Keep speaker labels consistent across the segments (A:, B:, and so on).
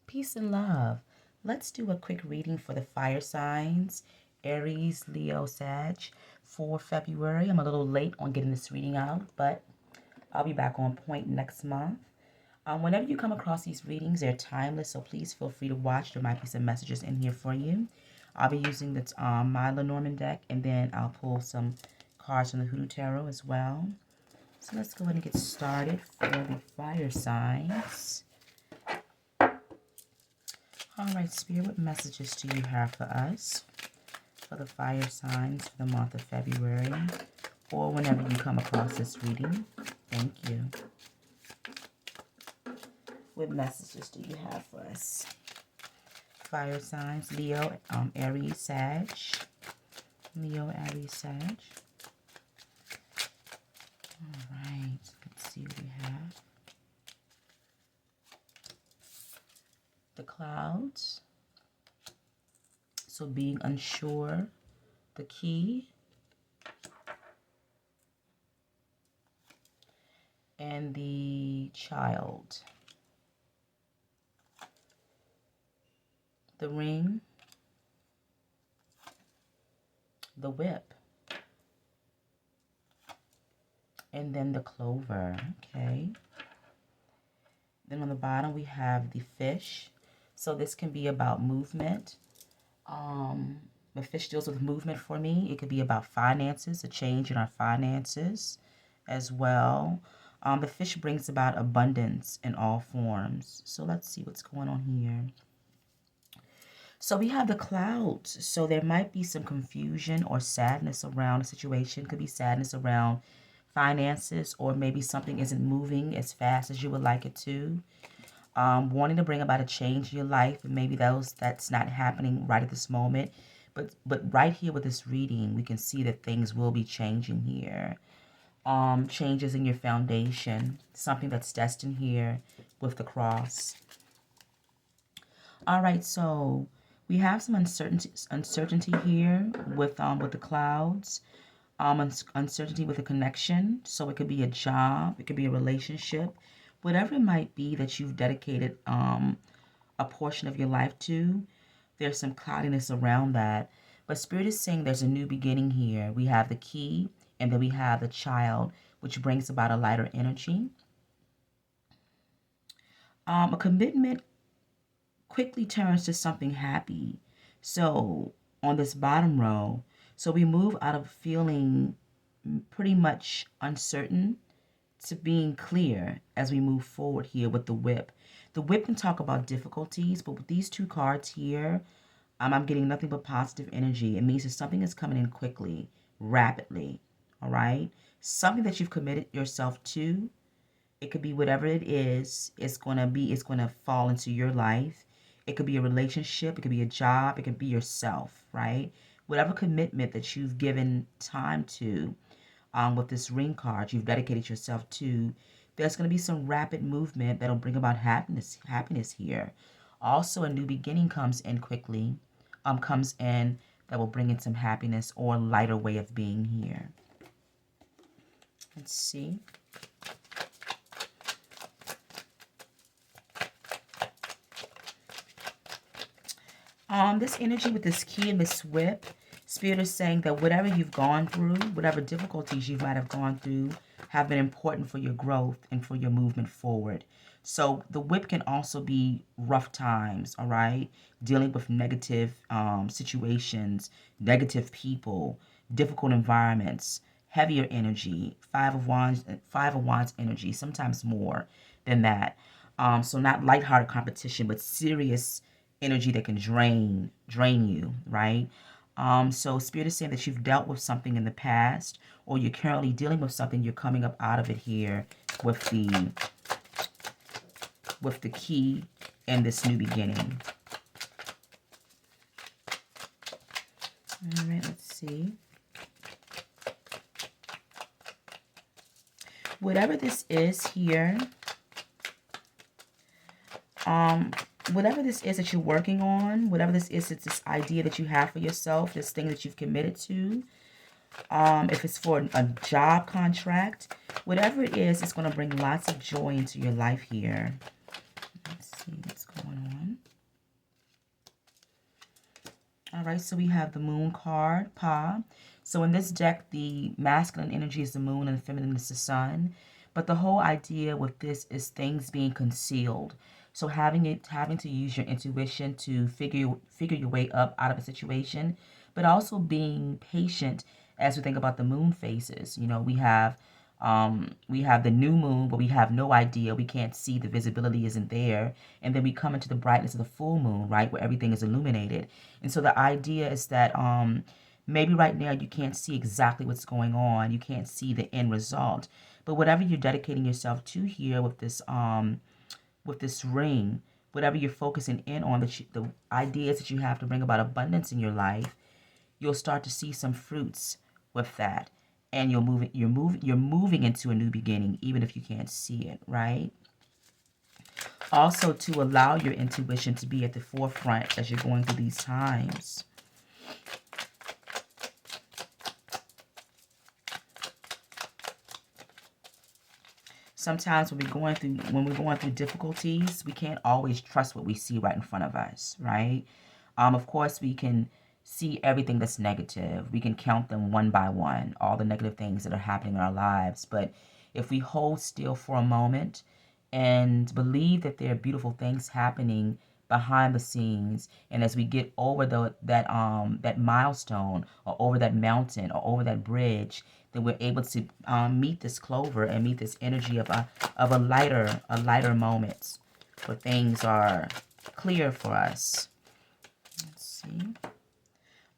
A: Peace and love. Let's do a quick reading for the fire signs, Aries, Leo, Sag, for February. I'm a little late on getting this reading out, but I'll be back on point next month. Whenever you come across these readings, they're timeless, so please feel free to watch. There might be some messages in here for you. I'll be using my Lenormand deck, and then I'll pull some cards from the Hoodoo Tarot as well. So let's go ahead and get started for the fire signs. All right, Spirit, what messages do you have for us for the fire signs for the month of February, or whenever you come across this reading? Thank you. What messages do you have for us? Fire signs, Leo, Aries, Sag. Leo, Aries, Sag. All right, let's see what we have. The clouds. So being unsure, the key, and the child. The ring, the whip, and then the clover. Okay. Then on the bottom we have the fish. So this can be about movement. The fish deals with movement for me. It could be about finances, a change in our finances as well. The fish brings about abundance in all forms. So let's see what's going on here. So we have the clouds. So there might be some confusion or sadness around a situation. Could be sadness around finances, or maybe something isn't moving as fast as you would like it to. Wanting to bring about a change in your life, and maybe that's not happening right at this moment. But right here with this reading, we can see that things will be changing here. Changes in your foundation, something that's destined here with the cross. All right, so we have some uncertainty here with the clouds. Uncertainty with a connection. So it could be a job, it could be a relationship, whatever it might be that you've dedicated a portion of your life to. There's some cloudiness around that. But Spirit is saying there's a new beginning here. We have the key, and then we have the child, which brings about a lighter energy. A commitment quickly turns to something happy. So on this bottom row, so we move out of feeling pretty much uncertain to being clear as we move forward here with the whip. The whip can talk about difficulties, but with these two cards here, I'm getting nothing but positive energy. It means that something is coming in quickly, rapidly, all right? Something that you've committed yourself to. It could be whatever it is, it's going to fall into your life. It could be a relationship, it could be a job, it could be yourself, right? Whatever commitment that you've given time to with this ring card, you've dedicated yourself to, there's going to be some rapid movement that'll bring about happiness here. Also, a new beginning comes in quickly, that will bring in some happiness or lighter way of being here. Let's see. This energy with this key and this whip, Spirit is saying that whatever you've gone through, whatever difficulties you might have gone through, have been important for your growth and for your movement forward. So the whip can also be rough times, all right? Dealing with negative situations, negative people, difficult environments, heavier energy, Five of Wands energy, sometimes more than that. So not lighthearted competition, but serious energy that can drain you, right? So Spirit is saying that you've dealt with something in the past, or you're currently dealing with something. You're coming up out of it here with the key and this new beginning. All right, let's see. Whatever this is here, whatever this is that you're working on, whatever this is, it's this idea that you have for yourself, this thing that you've committed to. If it's for a job contract, whatever it is, it's going to bring lots of joy into your life here. Let's see what's going on. All right, so we have the moon card, Pa. So in this deck, the masculine energy is the moon and the feminine is the sun. But the whole idea with this is things being concealed. So having to use your intuition to figure your way up out of a situation, but also being patient as we think about the moon phases. We have the new moon, but we have no idea. We can't see. The visibility isn't there. And then we come into the brightness of the full moon, right, where everything is illuminated. And so the idea is that maybe right now you can't see exactly what's going on. You can't see the end result. But whatever you're dedicating yourself to here with this ring, whatever you're focusing in on, the ideas that you have to bring about abundance in your life, you'll start to see some fruits with that. And you're moving into a new beginning, even if you can't see it, right? Also, to allow your intuition to be at the forefront as you're going through these times. Sometimes when we're going through difficulties, we can't always trust what we see right in front of us, right? Of course, we can see everything that's negative. We can count them one by one, all the negative things that are happening in our lives. But if we hold still for a moment and believe that there are beautiful things happening behind the scenes, and as we get over that milestone, or over that mountain, or over that bridge, then we're able to meet this clover and meet this energy of a lighter moment where things are clear for us. Let's see.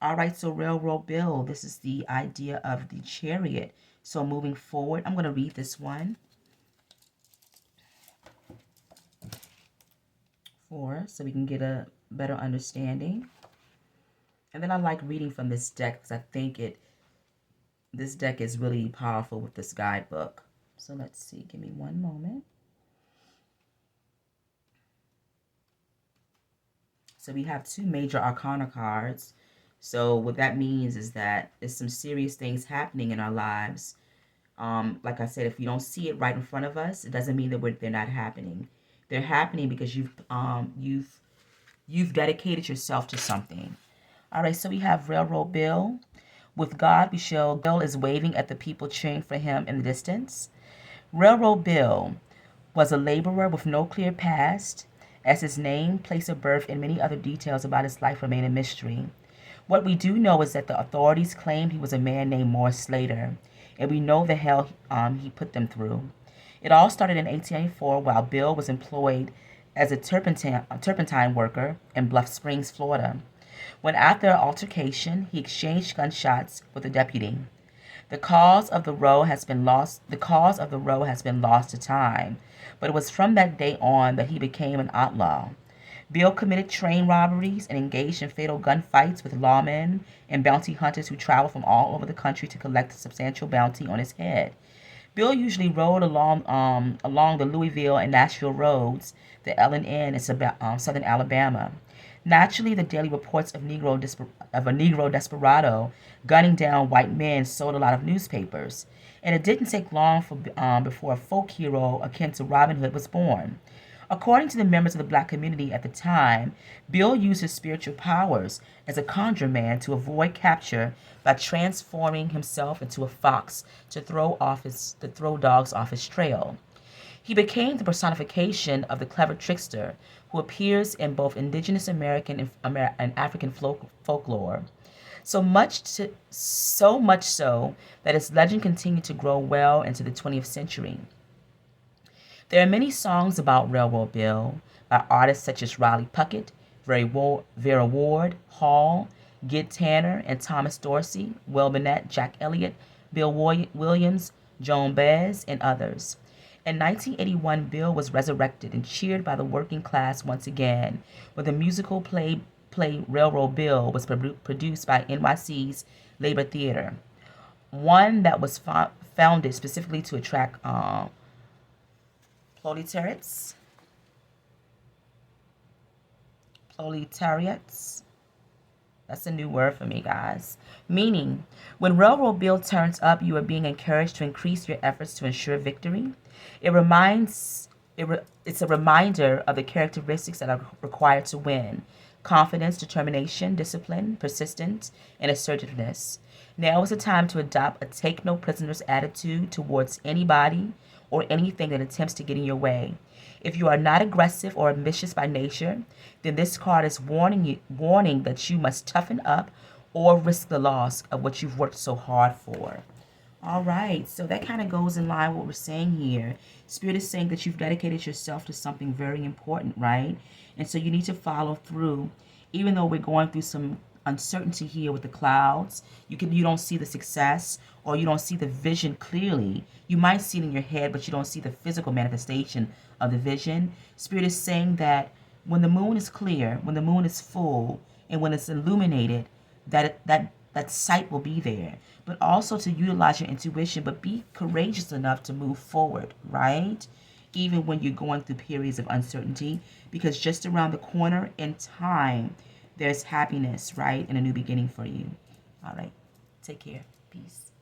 A: All right, so Railroad Bill, this is the idea of the chariot. So moving forward, I'm going to read this one so we can get a better understanding. And then I like reading from this deck because I think this deck is really powerful with this guidebook. So let's see, give me one moment. So we have two major arcana cards. So what that means is that there's some serious things happening in our lives. Like I said, if we don't see it right in front of us, it doesn't mean that they're not happening. They're happening because you've dedicated yourself to something. All right, so we have Railroad Bill. With God we shall. Bill is waving at the people cheering for him in the distance. Railroad Bill was a laborer with no clear past, as his name, place of birth, and many other details about his life remain a mystery. What we do know is that the authorities claimed he was a man named Morris Slater, and we know the hell he put them through. It all started in 1894 while Bill was employed as a turpentine worker in Bluff Springs, Florida, when after an altercation he exchanged gunshots with a deputy. The cause of the row has been lost to time, but it was from that day on that he became an outlaw. Bill committed train robberies and engaged in fatal gunfights with lawmen and bounty hunters who traveled from all over the country to collect a substantial bounty on his head. Bill usually rode along the Louisville and Nashville roads, the L&N in southern Alabama. Naturally, the daily reports of a Negro desperado gunning down white men sold a lot of newspapers, and it didn't take long before a folk hero akin to Robin Hood was born. According to the members of the black community at the time, Bill used his spiritual powers as a conjure man to avoid capture by transforming himself into a fox to throw dogs off his trail. He became the personification of the clever trickster who appears in both indigenous American and African folklore. So much so that his legend continued to grow well into the 20th century. There are many songs about Railroad Bill by artists such as Riley Puckett, Vera Ward, Hall, Gid Tanner, and Thomas Dorsey, Will Burnett, Jack Elliott, Bill Williams, Joan Baez, and others. In 1981, Bill was resurrected and cheered by the working class once again, when the musical play Railroad Bill was produced by NYC's Labor Theater, one that was founded specifically to attract proletariats. That's a new word for me, guys. Meaning, when Railroad Bill turns up, you are being encouraged to increase your efforts to ensure victory. It's a reminder of the characteristics that are required to win, confidence, determination, discipline, persistence, and assertiveness. Now is the time to adopt a take no prisoners attitude towards anybody or anything that attempts to get in your way. If you are not aggressive or ambitious by nature, then this card is warning that you must toughen up or risk the loss of what you've worked so hard for. All right, so that kind of goes in line with what we're saying here. Spirit is saying that you've dedicated yourself to something very important, right? And so you need to follow through, even though we're going through some uncertainty here with the clouds. You don't see the success, or you don't see the vision clearly. You might see it in your head, but you don't see the physical manifestation of the vision. Spirit is saying that when the moon is clear, when the moon is full, and when it's illuminated, that sight will be there. But also to utilize your intuition, but be courageous enough to move forward, right? Even when you're going through periods of uncertainty, because just around the corner in time, there's happiness, right? And a new beginning for you. All right. Take care. Peace.